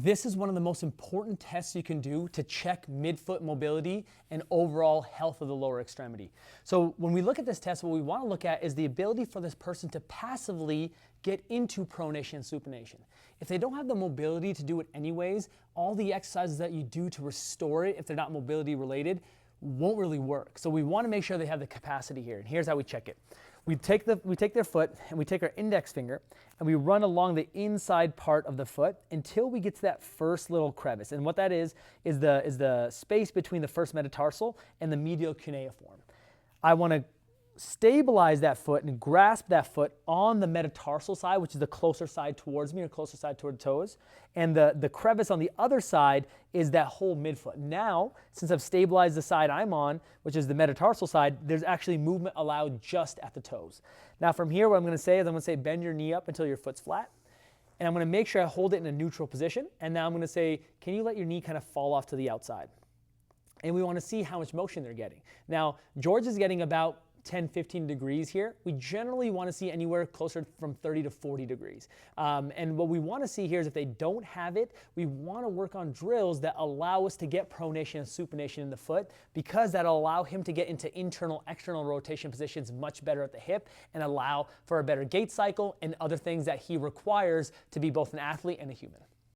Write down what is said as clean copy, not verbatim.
This is one of the most important tests you can do to check midfoot mobility and overall health of the lower extremity. So when we look at this test, what we want to look at is the ability for this person to passively get into pronation and supination. If they don't have the mobility to do it anyways, all the exercises that you do to restore it, if they're not mobility related, won't really work. So we want to make sure they have the capacity here. And here's how we check it. We take their foot and we take our index finger and we run along the inside part of the foot until we get to that first little crevice. And what that is the space between the first metatarsal and the medial cuneiform. I want to stabilize that foot and grasp that foot on the metatarsal side, which is the closer side towards me or closer side toward the toes. And the crevice on the other side is that whole midfoot. Now, since I've stabilized the side I'm on, which is the metatarsal side, there's actually movement allowed just at the toes. Now from here, what I'm going to say is I'm going to say bend your knee up until your foot's flat. And I'm going to make sure I hold it in a neutral position. And now I'm going to say, can you let your knee kind of fall off to the outside? And we want to see how much motion they're getting. Now, George is getting about 10-15 degrees here. We generally want to see anywhere closer from 30 to 40 degrees. And what we want to see here is if they don't have it, we want to work on drills that allow us to get pronation and supination in the foot, because that'll allow him to get into internal, external rotation positions much better at the hip and allow for a better gait cycle and other things that he requires to be both an athlete and a human.